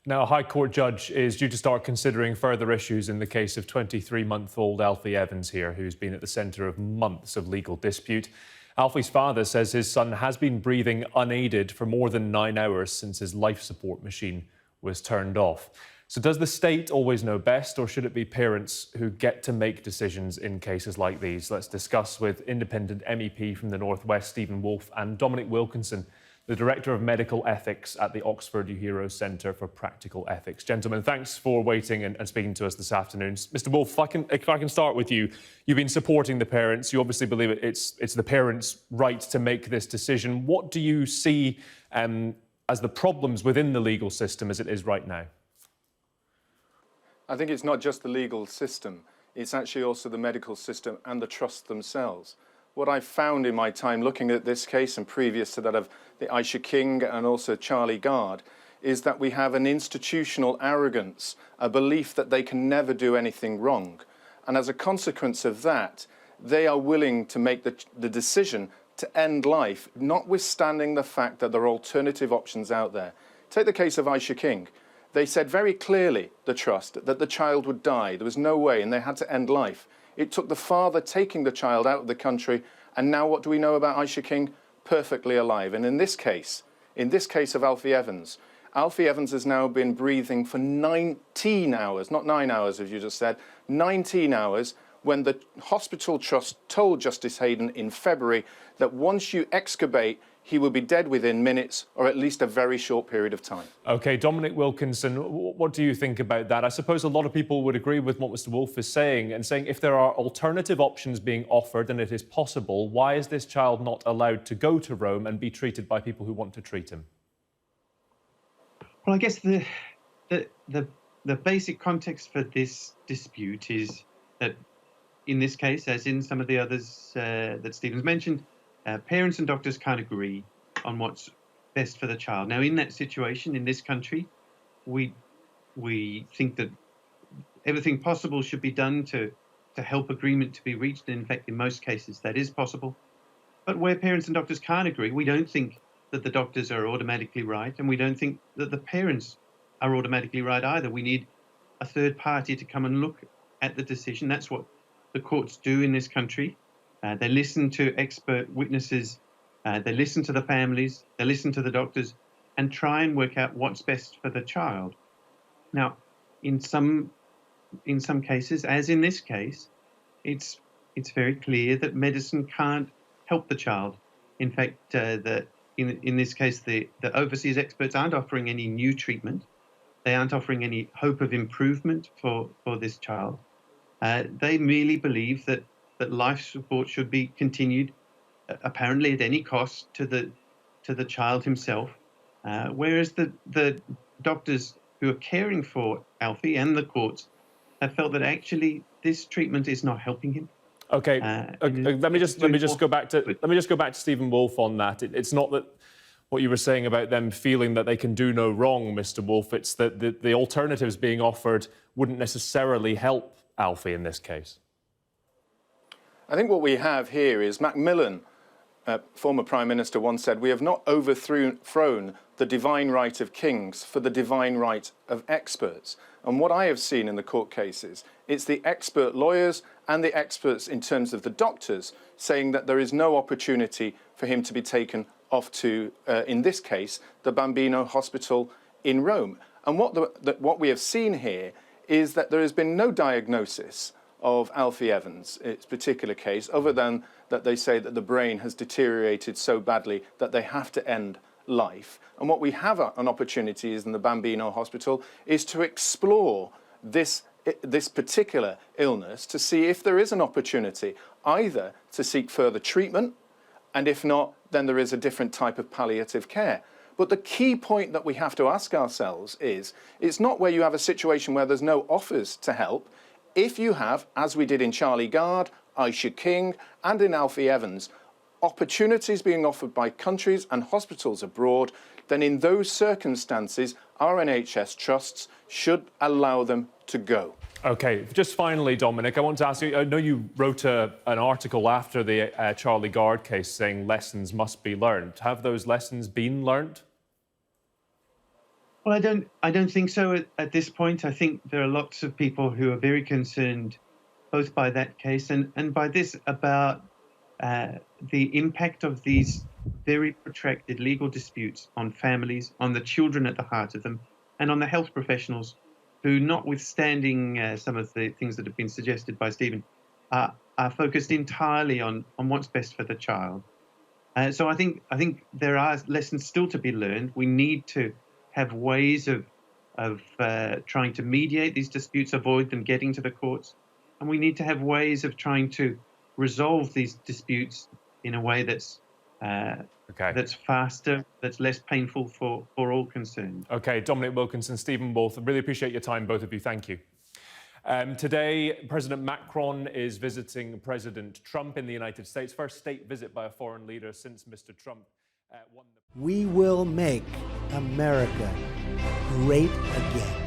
Now, a High Court judge is due to start considering further issues in the case of 23-month-old Alfie Evans here, who's been at the centre of months of legal dispute. Alfie's father says his son has been breathing unaided for more than 9 hours since his life support machine was turned off. So does the state always know best, or should it be parents who get to make decisions in cases like these? Let's discuss with independent MEP from the North West, Stephen Woolfe, and Dominic Wilkinson, the Director of Medical Ethics at the Oxford Uehiro Centre for Practical Ethics. Gentlemen, thanks for waiting and speaking to us this afternoon. Mr Woolfe, if I can start with you. You've been supporting the parents. You obviously believe it's the parents' right to make this decision. What do you see as the problems within the legal system as it is right now? I think it's not just the legal system. It's actually also the medical system and the trusts themselves. What I've found in my time looking at this case and previous to that of the Aisha King and also Charlie Gard is that we have an institutional arrogance, a belief that they can never do anything wrong. And as a consequence of that, they are willing to make the decision to end life, notwithstanding the fact that there are alternative options out there. Take the case of Aisha King. They said very clearly, the trust, that the child would die. There was no way, and they had to end life. It took the father taking the child out of the country, and now what do we know about Aisha King? Perfectly alive. And in this case of Alfie Evans has now been breathing for 19 hours, not 9 hours as you just said, 19 hours, when the hospital trust told Justice Hayden in February that once you excubate, he will be dead within minutes or at least a very short period of time. OK, Dominic Wilkinson, what do you think about that? I suppose a lot of people would agree with what Mr Woolfe is saying and saying if there are alternative options being offered and it is possible, why is this child not allowed to go to Rome and be treated by people who want to treat him? Well, I guess the basic context for this dispute is that in this case, as in some of the others that Stephen's mentioned, parents and doctors can't agree on what's best for the child. Now, in that situation, in this country, we think that everything possible should be done to help agreement to be reached. And in fact, in most cases, that is possible. But where parents and doctors can't agree, we don't think that the doctors are automatically right, and we don't think that the parents are automatically right either. We need a third party to come and look at the decision. That's what the courts do in this country. They listen to expert witnesses, they listen to the families, they listen to the doctors, and try and work out what's best for the child. Now, in some cases, as in this case, it's very clear that medicine can't help the child. In fact, in this case, the overseas experts aren't offering any new treatment. They aren't offering any hope of improvement for this child. They merely believe that life support should be continued, apparently at any cost to the child himself, whereas the doctors who are caring for Alfie and the courts have felt that actually this treatment is not helping him. OK, let me just go back to Stephen Woolfe on that. It's not that what you were saying about them feeling that they can do no wrong, Mr Woolfe. It's that the alternatives being offered wouldn't necessarily help Alfie in this case. I think what we have here is Macmillan, former Prime Minister, once said, we have not overthrown the divine right of kings for the divine right of experts. And what I have seen in the court cases, it's the expert lawyers and the experts in terms of the doctors saying that there is no opportunity for him to be taken off to, in this case, the Bambino Hospital in Rome. And what we have seen here is that there has been no diagnosis of Alfie Evans, its particular case, other than that they say that the brain has deteriorated so badly that they have to end life. And what we have an opportunity is in the Bambino Hospital is to explore this particular illness to see if there is an opportunity either to seek further treatment, and if not, then there is a different type of palliative care. But the key point that we have to ask ourselves is, it's not where you have a situation where there's no offers to help. If you have, as we did in Charlie Gard, Aisha King, and in Alfie Evans, opportunities being offered by countries and hospitals abroad, then in those circumstances, our NHS trusts should allow them to go. OK, just finally, Dominic, I want to ask you, I know you wrote an article after the Charlie Gard case saying lessons must be learned. Have those lessons been learned? Well, I don't think so at this point. I think there are lots of people who are very concerned, both by that case and by this, about the impact of these very protracted legal disputes on families, on the children at the heart of them, and on the health professionals who, notwithstanding some of the things that have been suggested by Stephen, are focused entirely on what's best for the child. So I think there are lessons still to be learned. We need to have ways of trying to mediate these disputes, avoid them getting to the courts, and we need to have ways of trying to resolve these disputes in a way that's that's faster, that's less painful for all concerned. Okay, Dominic Wilkinson, Stephen Woolfe, really appreciate your time, both of you. Thank you. Today, President Macron is visiting President Trump in the United States. First state visit by a foreign leader since Mr. Trump won the... We will make America great again.